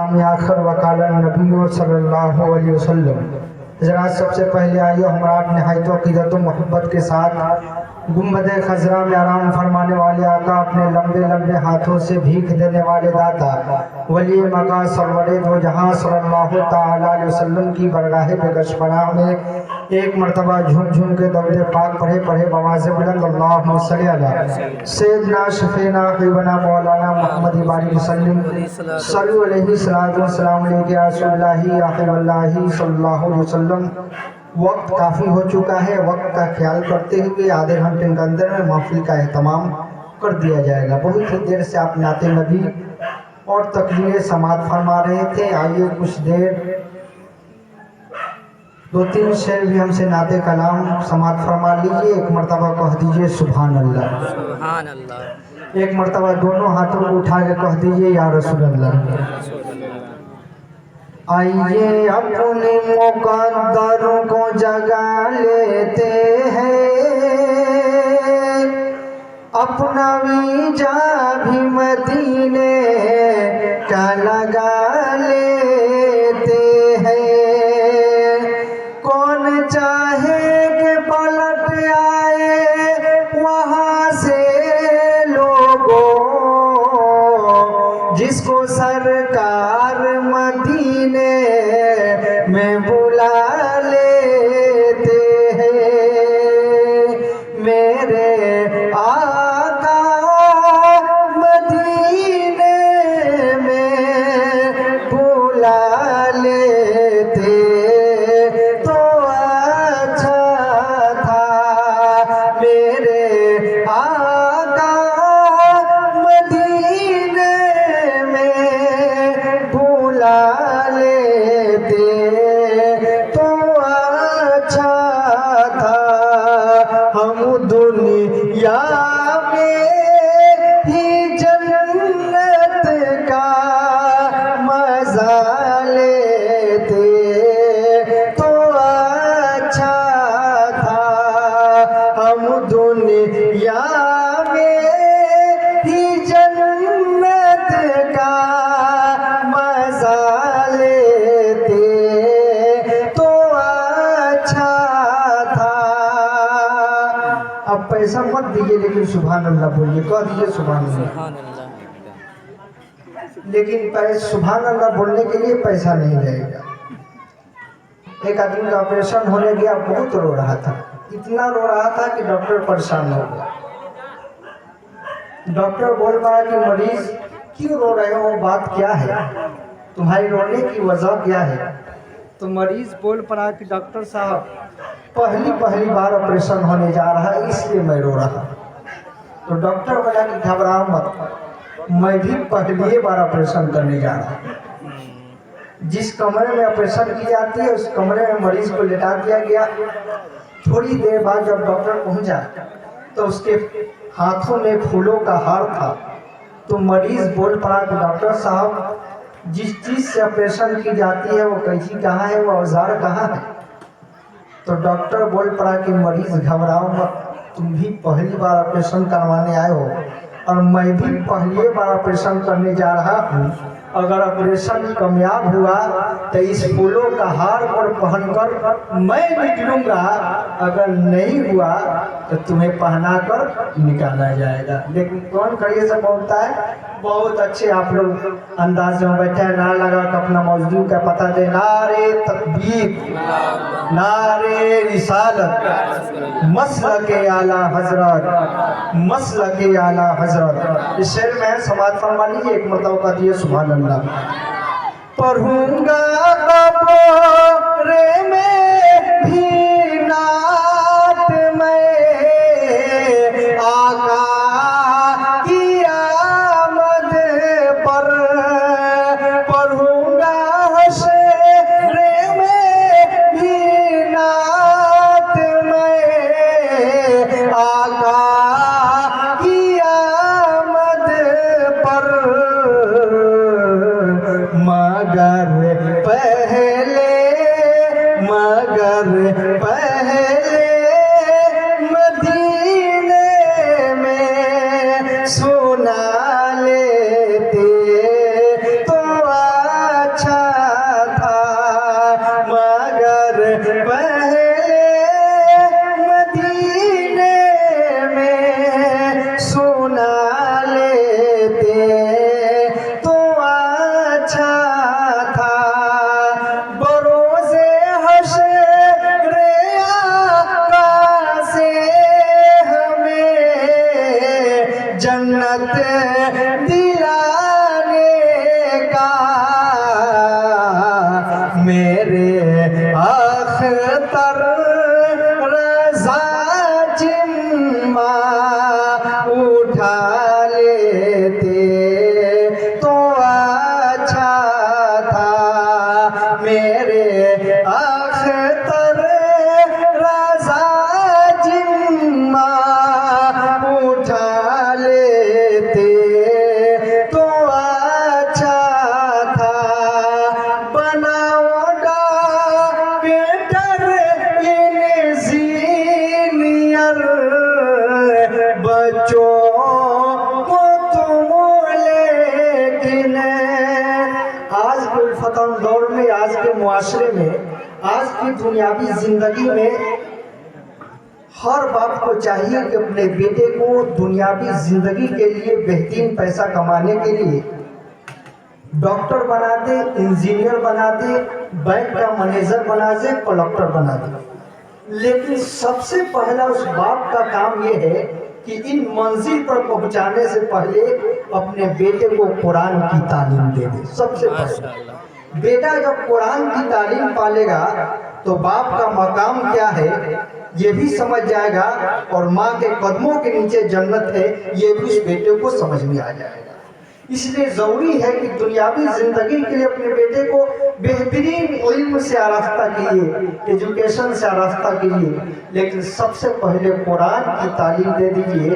कलाम आखिर वकाल नबी सल्लल्लाहु अलैहि वसल्लम। ज़रा सबसे पहले आइए हमरा नहायत अक़ीदत मोहब्बत के साथ गुंबद खजरा में आराम फरमाने वाले आका, अपने लंबे लंबे हाथों से भीख देने वाले दाता, वली मका सरवरे दो जहां सल्लल्लाहु ताला अलैहि वसल्लम की बरगाह बेगशपनाह में एक मरतबा झूम झूम के दौरे पाक पढ़े पढ़े बवाज़ बुलंद अल्लाहुम्मा सल्ली अला सय्यदना शफीना हबीबना मौलाना मुहम्मद बारी वसल्लम सल्लल्लाहु अलैहि सलाम या रसूलुल्लाह या हबीबल्लाह सल्लल्लाहु अलैहि वसल्लम। वक्त काफ़ी हो चुका है। वक्त का ख्याल करते हुए आधे घंटे के अंदर में महफिल का एहतमाम कर दिया जाएगा। बहुत ही देर से आप नाते नबी और तकरीर समात फरमा रहे थे। आइए कुछ देर दो तीन शेर भी हमसे नाते कलाम समात फरमा लीजिए। एक मरतबा कह दीजिए सुभान अल्लाह, सुभान अल्लाह। एक मरतबा दोनों हाथों को उठा के कह दीजिए या रसूल अल्लाह। आइए अपने मुक़द्दर को जगा लेते हैं, अपना वीजा भी मदीने का लगा लेते हैं। कौन चाहे कि पलट आए वहाँ से लोगों, जिसको सरकार मदीने में बुला लेते हैं। मेरे आका मदीने में बुला लेते तो अच्छा था। मेरे आका मदीने में बुला लेते तो अच्छा था। हम दुनिया में ही जन्नत का मजा लेते तो अच्छा था। हम दुनिया में ही जन्नत का मजा लेते तो अच्छा था। अब पैसा मत दीजिए, लेकिन सुभान अल्लाह बोलिए, कह दीजिए सुभान अल्लाह। सुभान अल्लाह। लेकिन सुभान अल्लाह बोलने के लिए पैसा नहीं रहेगा। एक आदमी का ऑपरेशन होने गया, बहुत रो रहा था, इतना रो रहा था कि डॉक्टर परेशान हो गया। डॉक्टर बोल रहा है कि मरीज क्यों रो रहे हो, बात क्या है, तुम्हारी रोने की वजह क्या है। तो मरीज बोल पड़ा कि डॉक्टर साहब पहली बार ऑपरेशन होने जा रहा है, इसलिए मैं रो रहा। तो डॉक्टर बोला कि घबराओ मत, मैं भी पहली बार ऑपरेशन करने जा रहा हूँ। जिस कमरे में ऑपरेशन की जाती है उस कमरे में मरीज को लेटा दिया गया। थोड़ी देर बाद जब डॉक्टर पहुंचा तो उसके हाथों में फूलों का हार था। तो मरीज बोल पड़ा कि डॉक्टर साहब जिस चीज़ से ऑपरेशन की जाती है वो कैंची कहाँ है, वो औजार कहाँ है। तो डॉक्टर बोल पड़ा कि मरीज घबराओ मत, तुम भी पहली बार ऑपरेशन करवाने आए हो और मैं भी पहली बार ऑपरेशन करने जा रहा हूँ। अगर ऑपरेशन कामयाब हुआ तो इस फूलों का हार और पहनकर मैं निकलूंगा, अगर नहीं हुआ तो तुम्हें पहनाकर निकाला जाएगा। लेकिन कौन करिए से बोलता है, बहुत अच्छे आप लोग अंदाज में बैठे हैं, ना लगा कर अपना मौजूद का पता दे। नारे तकबीर, नारे रिसालत, मसलके आला हजरत, मसलके आला हजरत। इस शेर में समाज फरमा लीजिए, एक मतलब का दिए सुभान अल्लाह। पढ़ूंगा कब्र में भी नात में आका की आमद पर, पढ़ूंगा हश्र में भी नात में आका की आमद पर। मगर पहले मदीने में सुना लेते तो आज के उलफतन दौर में, आज के मुआशरे में, आज की दुनियावी जिंदगी में हर बाप को चाहिए कि अपने बेटे को दुनियावी जिंदगी के लिए बेहतरीन पैसा कमाने के लिए डॉक्टर बना दे, इंजीनियर बना दे, बैंक का मैनेजर बना दे, कलेक्टर बना दे। लेकिन सबसे पहला उस बाप का काम यह है कि इन मंजिल पर पहुंचाने से पहले अपने बेटे को कुरान की तालीम दे दे। सबसे पहले बेटा जब कुरान की तालीम पालेगा तो बाप का मकाम क्या है ये भी समझ जाएगा, और माँ के कदमों के नीचे जन्नत है ये भी उस बेटे को समझ में आ जाएगा। इसलिए जरूरी है कि दुनियावी जिंदगी के लिए अपने बेटे को बेहतरीन इल्म से आरास्ता कीजिए, एजुकेशन से आरास्ता कीजिए, लेकिन सबसे पहले कुरान की तालीम दे दीजिए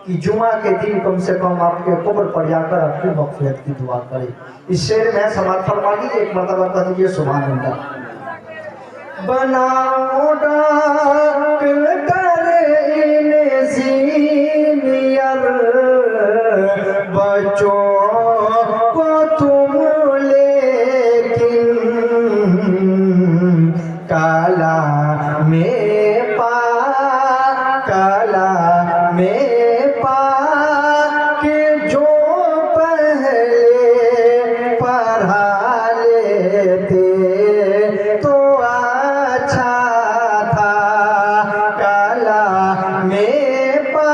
कि जुमा के दिन कम से कम आपके कब्र पर जाकर आपकी मग़फ़िरत की दुआ करे। इस शेर में समाप्त फरमा लीजिए, एक मरतबा कह दीजिए सुभान अल्लाह। बनाओ डॉक्टर इंजीनियर बच्चों को तुम, लेकिन काला में पा, काला में पा के जो पहले पढ़ा लेते तो अच्छा था। काला में पा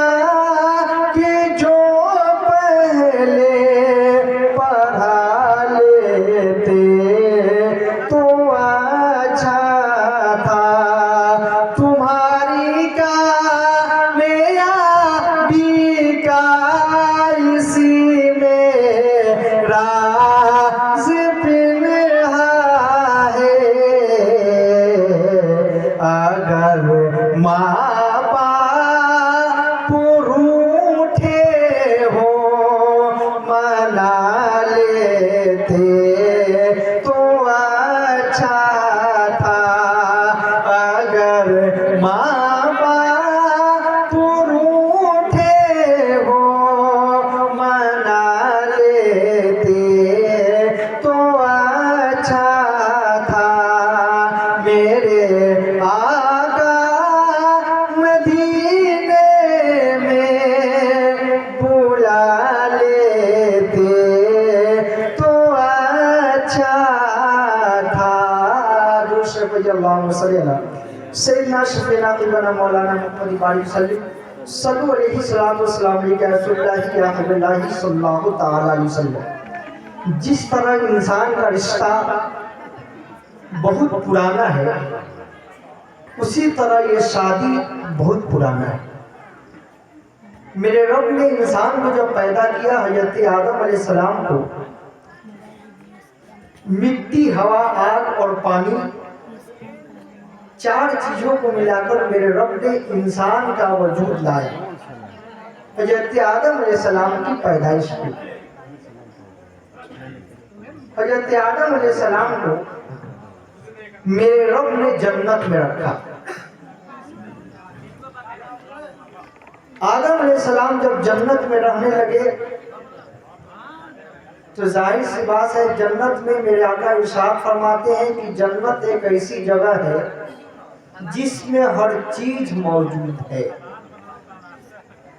के जो पहले पढ़ा लेते तो अच्छा था। तुम्हारी कामयाबी का इसी में राज पिन्हा है। अगर माँ बाप रूठे हो मना लेते तो अच्छा था। अगर माँ बाप रूठे हो मना लेते तो अच्छा था। मेरे आका मदीने में बुला लेते तो अच्छा था। सैयदना शफीना इब्न मौलाना मुहम्मद बारी सल्लल्लाहु अलैहि वसल्लम। जिस तरह इंसान का रिश्ता बहुत पुराना है, उसी तरह ये शादी बहुत पुराना है। मेरे रब ने इंसान को जब पैदा किया, हज़रत आदम अलैहिस्सलाम को मिट्टी, हवा, आग और पानी, चार चीजों को मिलाकर मेरे रब ने इंसान का वजूद लाया। हज़रत आदम अलैहिस्सलाम की पैदाइश की। हज़रत आदम अलैहिस्सलाम को मेरे रब ने जन्नत में रखा। आदम अलैहिस्सलाम जब जन्नत में रहने लगे तो जाहिर सी बात है, जन्नत में मेरे आका इरशाद फरमाते हैं कि जन्नत एक ऐसी जगह है जिसमें हर चीज मौजूद है,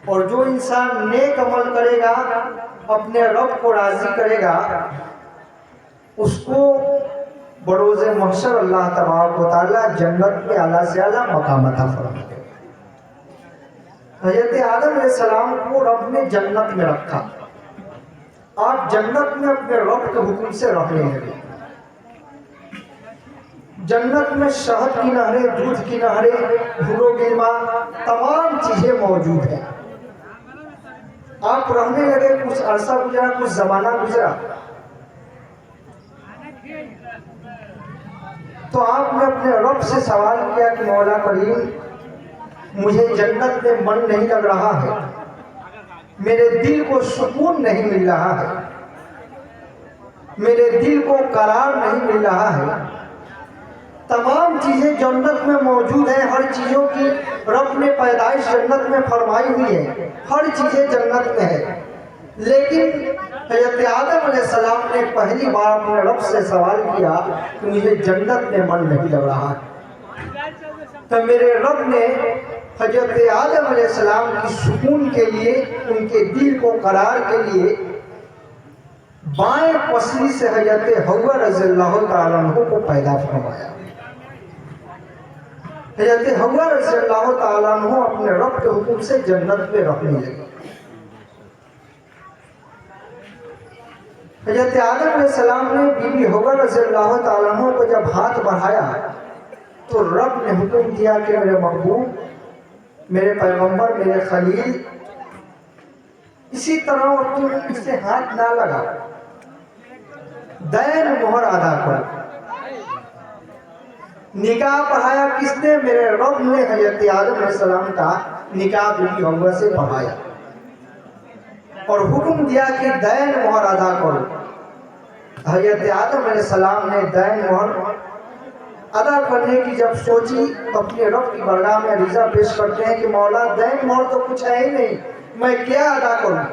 और जो इंसान नेक अमल करेगा, अपने रब को राजी करेगा, उसको बरोज़े महशर अल्लाह तबारक व तआला जन्नत में आला से आला मकाम अता फरमाते हैं। हज़रत आदम अलैहिस्सलाम को रब ने जन्नत में रखा। आप जन्नत में अपने रब के हुक्म से रहने लगे। जन्नत में शहद की नहरें, दूध की नहरें, भूरो गिलमा, तमाम चीजें मौजूद हैं। आप रहने लगे, कुछ अरसा गुजरा, कुछ जमाना गुजरा, तो आपने अपने रब से सवाल किया कि मौला करीम, मुझे जन्नत में मन नहीं लग रहा है, मेरे दिल को सुकून नहीं मिल रहा है, मेरे दिल को करार नहीं मिल रहा है। तमाम चीजें जन्नत में मौजूद हैं, हर चीजों की रब ने पैदाइश जन्नत में फरमाई हुई है, हर चीजें जन्नत में है, लेकिन हज़रत आदम अलैहिस्सलाम ने पहली बार अपने रब से सवाल किया कि मुझे जन्नत में मन नहीं लग रहा। तो मेरे रब ने हज़रत आदम अलैहिस्सलाम की सुकून के लिए, उनके दिल को करार के लिए बाएं पसली से हज़रत हव्वा रज़ियल्लाहु ताला अन्हा को पैदा फरमाया। हज़रत हव्वा रज़ियल्लाहु ताला अन्हा अपने रब के हुक्म से जन्नत में रहने लगे। हज़रत आदम अलैहिस्सलाम ने बीबी हव्वा रज़ियल्लाहु ताला अन्हा को जब हाथ बढ़ाया तो रब ने हुक्म दिया कि मेरे महबूब, मेरे पैगंबर, मेरे खलील, इसी तरह तुम इससे हाथ ना लगा, दैन मोहर अदा कर। निकाह पढ़ाया किसने? मेरे रब ने हज़रत आदम अलैहिस्सलाम का निकाह बीबी हव्वा से पढ़ाया और हुक्म दिया कि दैन मोहर अदा करो। हज़रत आदम अलैहिस्सलाम ने दैन मोहर अदा करने की जब सोची तो अपने रब की बारगाह में रिजा पेश करते हैं कि मौला, दैन मोहर तो कुछ है ही नहीं, मैं क्या अदा करूं?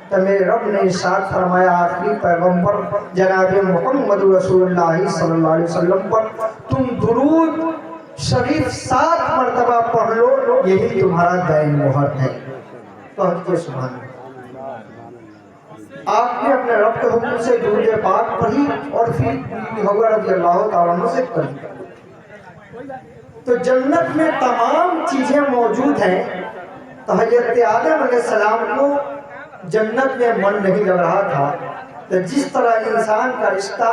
तो मेरे रब ने इरशाद फरमाया, आखिरी पैगंबर जनाब मोहम्मद रसूलुल्लाह सल्लल्लाहु अलैहि वसल्लम पर तुम दुरूद शरीफ 7 मरतबा पढ़ लो, यही तुम्हारा दैन मोहर है। तो सुभान अल्लाह। आपने अपने रब के हुक्म से दुरूद पाक पढ़ी और फिर बीबी हव्वा रज़ियल्लाहु ताला अन्हा से पढ़ी। तो जन्नत में तमाम चीजें मौजूद हैं। तो हज़रत आदम अलैहिस्सलाम को जन्नत में मन नहीं लग रहा था। तो जिस तरह इंसान का रिश्ता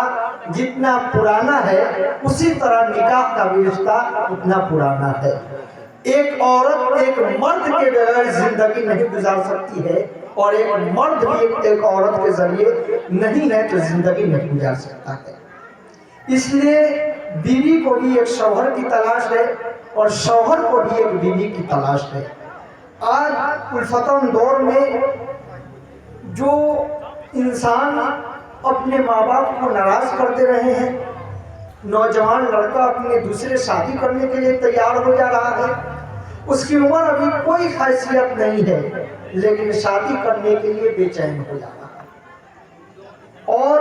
जितना पुराना है, उसी तरह निकाह का भी रिश्ता उतना पुराना है। एक औरत एक मर्द के बगैर जिंदगी नहीं गुजार सकती है और एक मर्द भी एक औरत के जरिए नहीं है तो जिंदगी नहीं गुजार सकता है। इसलिए बीवी को भी एक शौहर की तलाश है और शौहर को भी एक बीवी की तलाश है। आज उल्फतन दौर में जो इंसान अपने माँ बाप को नाराज करते रहे हैं, नौजवान लड़का अपने दूसरे शादी करने के लिए तैयार हो जा रहा है, उसकी उम्र अभी कोई खासियत नहीं है लेकिन शादी करने के लिए बेचैन हो जा रहा है और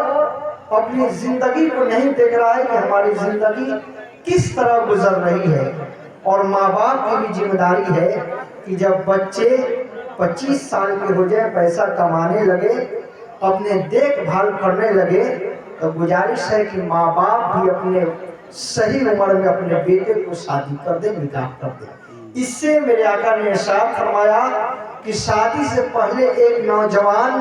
अपनी जिंदगी को नहीं देख रहा है कि हमारी जिंदगी किस तरह गुजर रही है। और माँ बाप की भी जिम्मेदारी है कि जब बच्चे 25 साल के हो जाए, पैसा कमाने लगे, अपने देखभाल करने लगे, तो गुजारिश है कि माँ बाप भी अपने सही उम्र में अपने बेटे को शादी कर दे, निकाह कर दे। इससे मेरे आका ने इरशाद फरमाया कि शादी से पहले एक नौजवान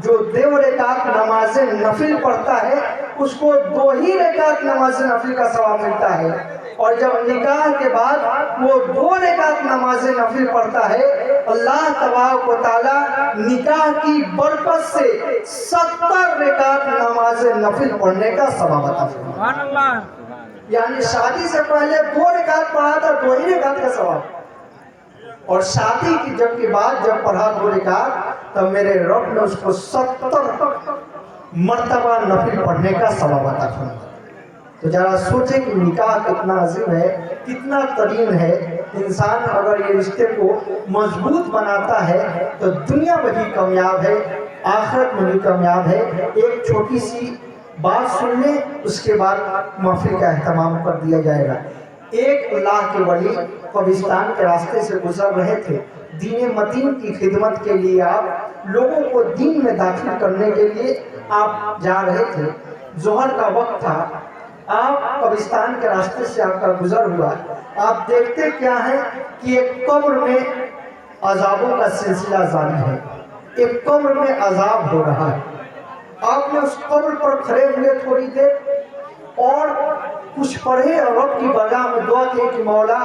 जो 2 रकात नमाज नफिल पढ़ता है उसको 2 ही रकात नमाज नफिल का सवाब मिलता है, और जब निकाह के बाद वो 2 रकात नमाज नफिल पढ़ता है, अल्लाह तबारक व तआला निकाह की बरकत से 70 रकात नमाज नफिल पढ़ने का सवाब अता फरमाता। यानी शादी से पहले 2 रकात पढ़ा था, 2 ही रकात का सवाब, और शादी की जब के बाद जब पढ़ा 2 रकात तब मेरे रब ने उसको 70 मर्तबा नफिल पढ़ने का सवाब अता फरमाया। तो जरा सोचे कि निकाह कितना अजीम है, कितना तरीन है। इंसान अगर ये रिश्ते को मजबूत बनाता है तो दुनिया में भी कामयाब है, आखिरत में भी कामयाब है। एक छोटी सी बात सुन ले, उसके बाद महफिल का एहतमाम कर दिया जाएगा। एक अल्लाह के वली कब्रिस्तान के रास्ते से गुजर रहे थे। दीन मतीन की खिदमत के लिए, आप लोगों को दीन में दाखिल करने के लिए आप जा रहे थे। जोहर का वक्त था, आप कब्रिस्तान के रास्ते से आपका गुजर हुआ। आप देखते क्या है कि एक कब्र में अजाबों का सिलसिला जारी है, एक कब्र में अजाब हो रहा है। आपने उस कब्र पर खड़े हुए थोड़ी देर और कुछ पढ़े और रब की बारगाह में दुआ की कि मौला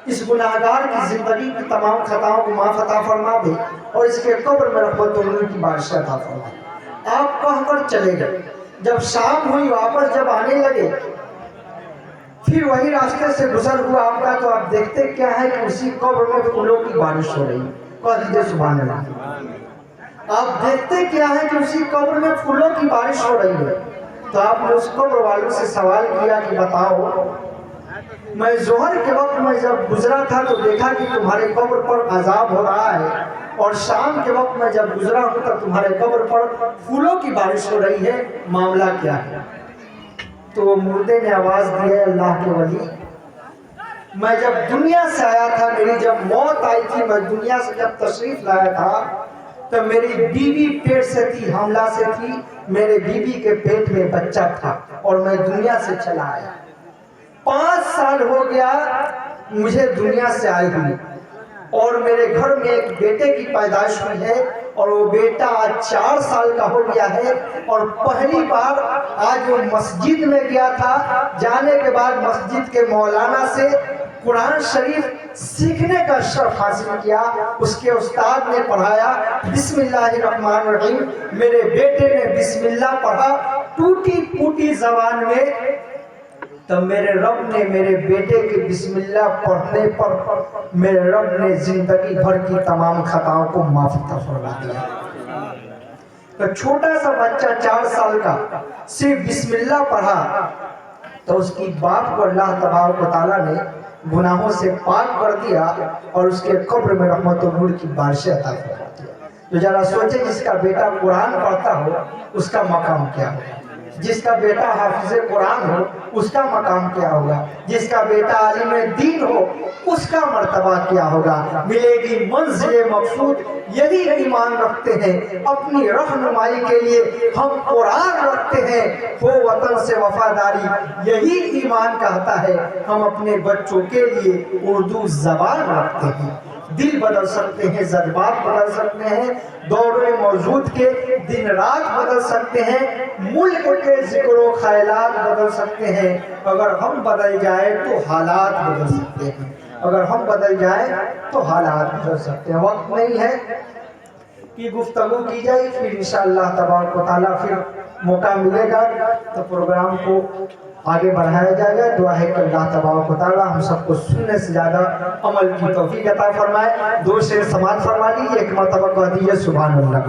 इस गुनाहगार की जिंदगी की तमाम खताओं को माफ अता फरमा दे और इसके कब्र में रहमत व नूर की बारिश अता फरमा। आप कहकर चले गए। जब शाम हुई, वापस जब आने लगे, फिर वही रास्ते से गुजर हुआ आपका, तो आप देखते क्या है कि उसी कब्र में फूलों की बारिश हो रही। कह दीजिए सुभान अल्लाह। आप देखते क्या है कि उसी कब्र में फूलों की बारिश हो रही है। तो आपने उस कब्र वालों से सवाल किया कि बताओ, मैं जोहर के वक्त में जब गुजरा था तो देखा कि तुम्हारे कब्र पर अजाब हो रहा है और शाम के वक्त में जब गुजरा हूँ तब तुम्हारे कब्र पर फूलों की बारिश हो रही है, मामला क्या है? तो मुर्दे ने आवाज दी है, अल्लाह के वली, मैं जब दुनिया से आया था, मेरी जब मौत आई थी, मैं दुनिया से जब तशरीफ लाया था, तो मेरी बीवी पेट से थी, हमला से थी, मेरे बीवी के पेट में बच्चा था और मैं दुनिया से चला आया। 5 साल हो गया मुझे दुनिया से आई हुई और मेरे घर में एक बेटे की पैदाइश हुई है और वो बेटा आज 4 साल का हो गया है। और पहली बार आज वो मस्जिद में गया था, जाने के बाद मस्जिद के मौलाना से कुरान शरीफ सीखने का शर्फ हासिल किया। उसके उस्ताद ने पढ़ाया बिस्मिल्लाहिर्रहमानिर्रहीम, मेरे बेटे ने बिस्मिल्लाह पढ़ा टूटी फूटी जबान में। तब मेरे रब ने मेरे बेटे के बिस्मिल्लाह पढ़ने पर मेरे रब ने जिंदगी भर की तमाम खताओं को माफ फरमा दिया। तो छोटा सा बच्चा 4 साल का सिर्फ बिस्मिल्लाह पढ़ा तो उसकी बाप को अल्लाह तबारक व तआला ने गुनाहों से पाक कर दिया और उसके कब्र में रहमत और नूर की बारिशें अता फरमा दिया। तो जरा सोचे, जिसका बेटा कुरान पढ़ता हो उसका मकाम क्या होगा, जिसका बेटा हाफिज़े कुरान हो उसका मकाम क्या होगा, जिसका बेटा आलिम दीन हो उसका मर्तबा क्या होगा, मिलेगी मंजिल मकसूद। यही ईमान रखते हैं, अपनी रहनुमाई के लिए हम कुरान रखते हैं, हो वतन से वफादारी, यही ईमान कहता है। हम अपने बच्चों के लिए उर्दू जबान रखते हैं। दिल बदल सकते हैं, जज्बात बदल सकते हैं, दौर मौजूद के दिन रात बदल सकते हैं, मुल्क के जिक्र ख्यालात बदल सकते हैं। अगर हम बदल जाए तो हालात बदल सकते हैं, अगर हम बदल जाए तो हालात बदल सकते हैं। वक्त नहीं है कि गुफ्तगू की जाए, फिर इंशाअल्लाह तबारक व तआला फिर मौका मिलेगा तो प्रोग्राम को आगे बढ़ाया जाएगा। दुआ है कि अल्लाह तबारक व तआला हम सबको सुनने से ज़्यादा अमल की तौफीक अता फरमाए। 2 शेर समाज फरमा लीजिए, एक मरतबा कह दीजिए सुभान अल्लाह।